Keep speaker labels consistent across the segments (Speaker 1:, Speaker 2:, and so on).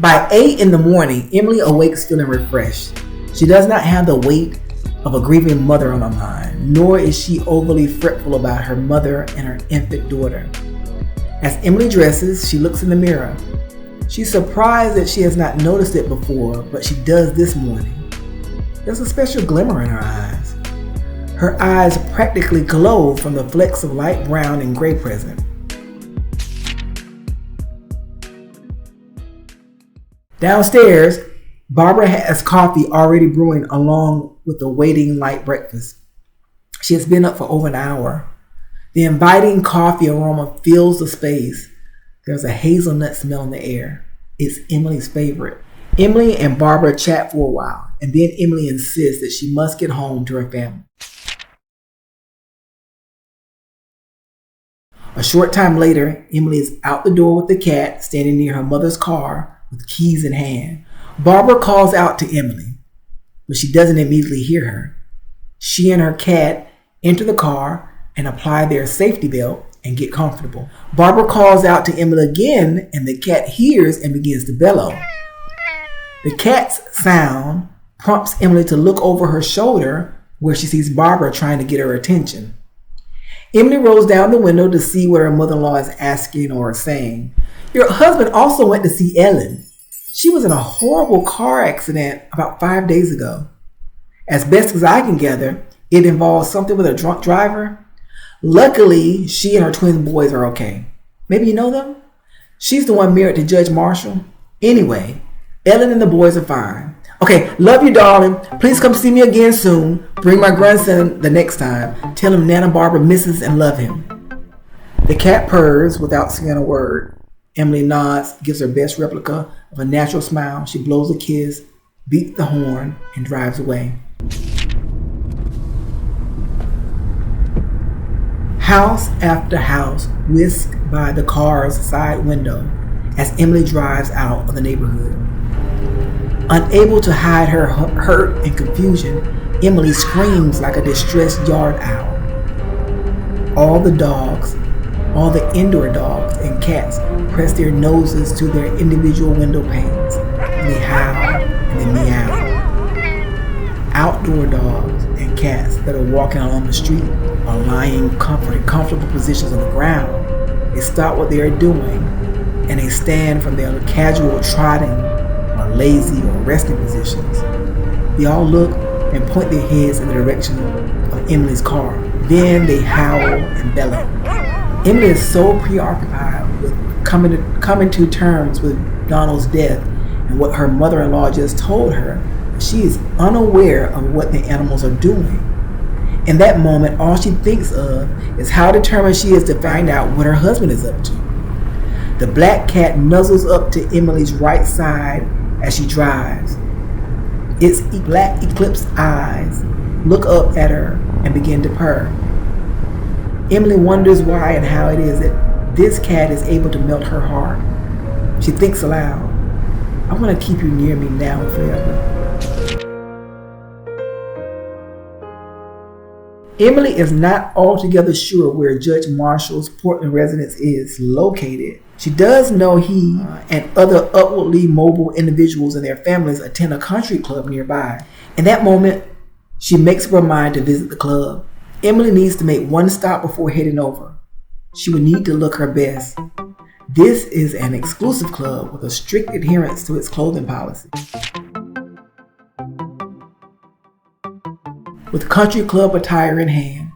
Speaker 1: By 8 in the morning, Emily awakes feeling refreshed. She does not have the weight of a grieving mother on her mind, nor is she overly fretful about her mother and her infant daughter. As Emily dresses, she looks in the mirror. She's surprised that she has not noticed it before, but she does this morning. There's a special glimmer in her eyes. Her eyes practically glow from the flecks of light brown and gray present. Downstairs, Barbara has coffee already brewing along with the waiting light breakfast. She has been up for over an hour. The inviting coffee aroma fills the space. There's a hazelnut smell in the air. It's Emily's favorite. Emily and Barbara chat for a while, and then Emily insists that she must get home to her family. A short time later, Emily is out the door with the cat standing near her mother's car with keys in hand. Barbara calls out to Emily, but she doesn't immediately hear her. She and her cat enter the car and apply their safety belt and get comfortable. Barbara calls out to Emily again, and the cat hears and begins to bellow. The cat's sound prompts Emily to look over her shoulder where she sees Barbara trying to get her attention. Emily rolls down the window to see what her mother-in-law is asking or saying. Your husband also went to see Ellen. She was in a horrible car accident about 5 days ago. As best as I can gather, it involves something with a drunk driver. Luckily, she and her twin boys are okay. Maybe you know them? She's the one married to Judge Marshall. Anyway, Ellen and the boys are fine. Okay, love you, darling. Please come see me again soon. Bring my grandson the next time. Tell him Nana Barbara misses and love him. The cat purrs without saying a word. Emily nods, gives her best replica of a natural smile. She blows a kiss, beats the horn, and drives away. House after house whisk by the car's side window as Emily drives out of the neighborhood. Unable to hide her hurt and confusion, Emily screams like a distressed yard owl. All the dogs, all the indoor dogs and cats press their noses to their individual window panes, and they howl and they meow. Outdoor dogs and cats that are walking along the street are lying in comfortable positions on the ground. They stop what they are doing and they stand from their casual trotting or lazy or resting positions. They all look and point their heads in the direction of Emily's car. Then they howl and bellow. Emily is so preoccupied with coming to terms with Donald's death and what her mother-in-law just told her, she is unaware of what the animals are doing. In that moment, all she thinks of is how determined she is to find out what her husband is up to. The black cat nuzzles up to Emily's right side as she drives. Its black eclipsed eyes look up at her and begin to purr. Emily wonders why and how it is that this cat is able to melt her heart. She thinks aloud, I want to keep you near me now and forever. Emily is not altogether sure where Judge Marshall's Portland residence is located. She does know he and other upwardly mobile individuals and their families attend a country club nearby. In that moment, she makes up her mind to visit the club. Emily needs to make one stop before heading over. She would need to look her best. This is an exclusive club with a strict adherence to its clothing policy. With country club attire in hand,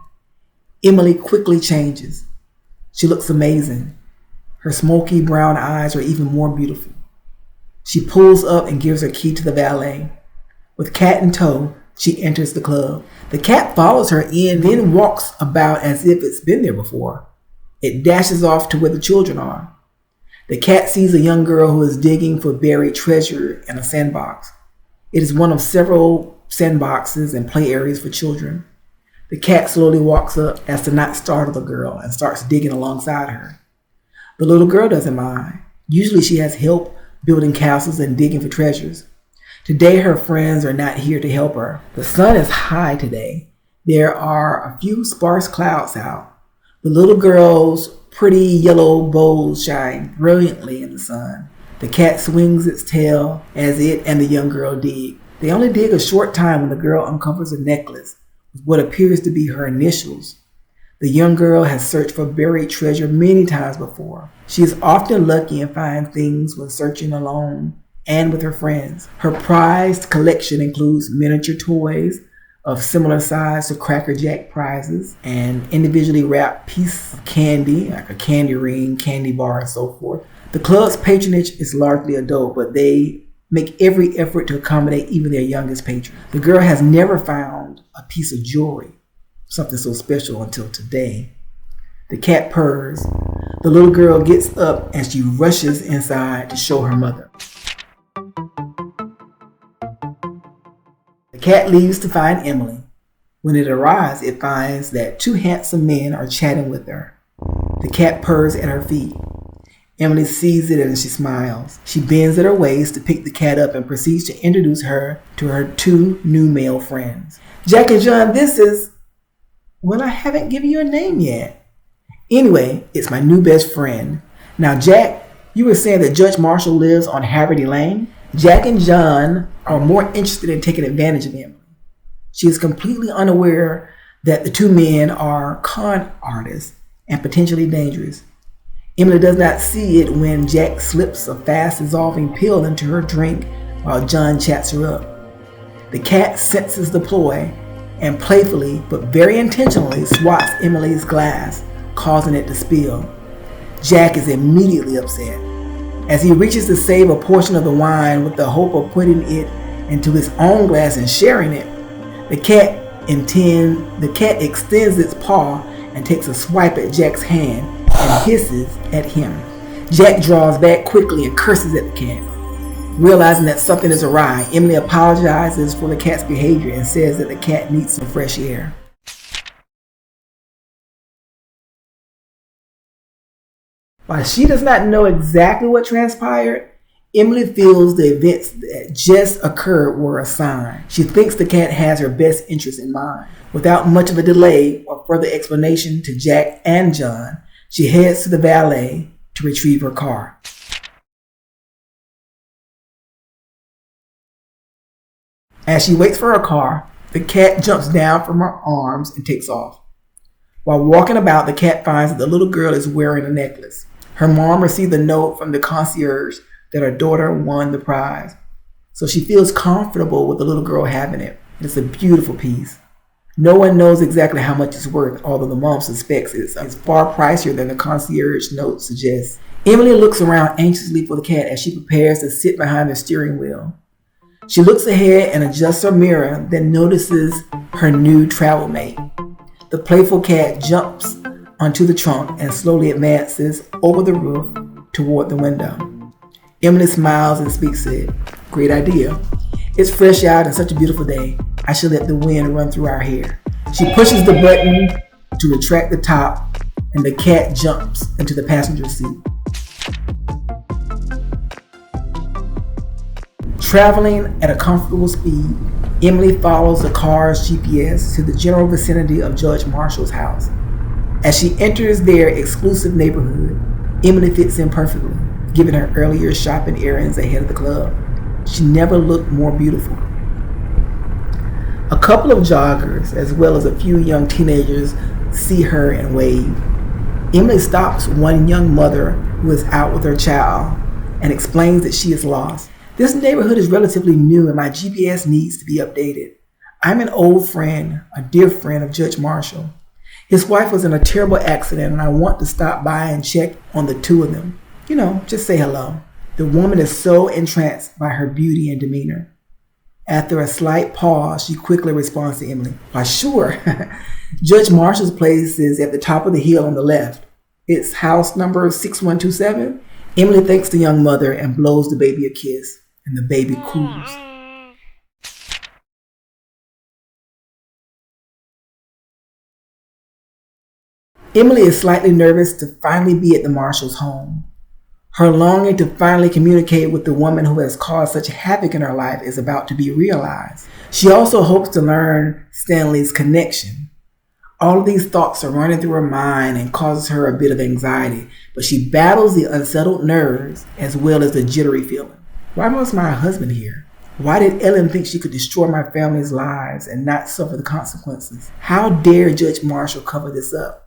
Speaker 1: Emily quickly changes. She looks amazing. Her smoky brown eyes are even more beautiful. She pulls up and gives her key to the valet. With cat in tow, she enters the club. The cat follows her in, then walks about as if it's been there before. It dashes off to where the children are. The cat sees a young girl who is digging for buried treasure in a sandbox. It is one of several sandboxes and play areas for children. The cat slowly walks up as to not startle the girl and starts digging alongside her. The little girl doesn't mind. Usually she has help building castles and digging for treasures. Today her friends are not here to help her. The sun is high today. There are a few sparse clouds out. The little girl's pretty yellow bows shine brilliantly in the sun. The cat swings its tail as it and the young girl dig. They only dig a short time when the girl uncovers a necklace with what appears to be her initials. The young girl has searched for buried treasure many times before. She is often lucky and finds things when searching alone and with her friends. Her prized collection includes miniature toys of similar size to Cracker Jack prizes and individually wrapped pieces of candy, like a candy ring, candy bar, and so forth. The club's patronage is largely adult, but they make every effort to accommodate even their youngest patrons. The girl has never found a piece of jewelry, something so special, until today. The cat purrs. The little girl gets up and she rushes inside to show her mother. The cat leaves to find Emily. When it arrives, it finds that two handsome men are chatting with her. The cat purrs at her feet. Emily sees it and she smiles. She bends at her waist to pick the cat up and proceeds to introduce her to her two new male friends. Jack and John, this is... Well, I haven't given you a name yet. Anyway, it's my new best friend. Now, Jack, you were saying that Judge Marshall lives on Haverty Lane? Jack and John are more interested in taking advantage of Emily. She is completely unaware that the two men are con artists and potentially dangerous. Emily does not see it when Jack slips a fast-dissolving pill into her drink while John chats her up. The cat senses the ploy and playfully, but very intentionally, swats Emily's glass, causing it to spill. Jack is immediately upset. As he reaches to save a portion of the wine with the hope of putting it into his own glass and sharing it, the cat extends its paw and takes a swipe at Jack's hand and hisses at him. Jack draws back quickly and curses at the cat. Realizing that something is awry, Emily apologizes for the cat's behavior and says that the cat needs some fresh air. While she does not know exactly what transpired, Emily feels the events that just occurred were a sign. She thinks the cat has her best interest in mind. Without much of a delay or further explanation to Jack and John, she heads to the valet to retrieve her car. As she waits for her car, the cat jumps down from her arms and takes off. While walking about, the cat finds that the little girl is wearing a necklace. Her mom received a note from the concierge that her daughter won the prize, so she feels comfortable with the little girl having it. It's a beautiful piece. No one knows exactly how much it's worth, although the mom suspects it's far pricier than the concierge note suggests. Emily looks around anxiously for the cat as she prepares to sit behind the steering wheel. She looks ahead and adjusts her mirror, then notices her new travel mate. The playful cat jumps onto the trunk and slowly advances over the roof toward the window. Emily smiles and speaks it. Great idea. It's fresh out and such a beautiful day. I should let the wind run through our hair. She pushes the button to retract the top, and the cat jumps into the passenger seat. Traveling at a comfortable speed, Emily follows the car's GPS to the general vicinity of Judge Marshall's house. As she enters their exclusive neighborhood, Emily fits in perfectly, given her earlier shopping errands ahead of the club. She never looked more beautiful. A couple of joggers, as well as a few young teenagers, see her and wave. Emily stops one young mother who is out with her child and explains that she is lost. This neighborhood is relatively new and my GPS needs to be updated. I'm an old friend, a dear friend of Judge Marshall. His wife was in a terrible accident and I want to stop by and check on the two of them. You know, just say hello. The woman is so entranced by her beauty and demeanor. After a slight pause, she quickly responds to Emily. Why, sure. Judge Marshall's place is at the top of the hill on the left. It's house number 6127. Emily thanks the young mother and blows the baby a kiss, and the baby cools. Emily is slightly nervous to finally be at the Marshall's home. Her longing to finally communicate with the woman who has caused such havoc in her life is about to be realized. She also hopes to learn Stanley's connection. All of these thoughts are running through her mind and causes her a bit of anxiety, but she battles the unsettled nerves as well as the jittery feeling. Why was my husband here? Why did Ellen think she could destroy my family's lives and not suffer the consequences? How dare Judge Marshall cover this up?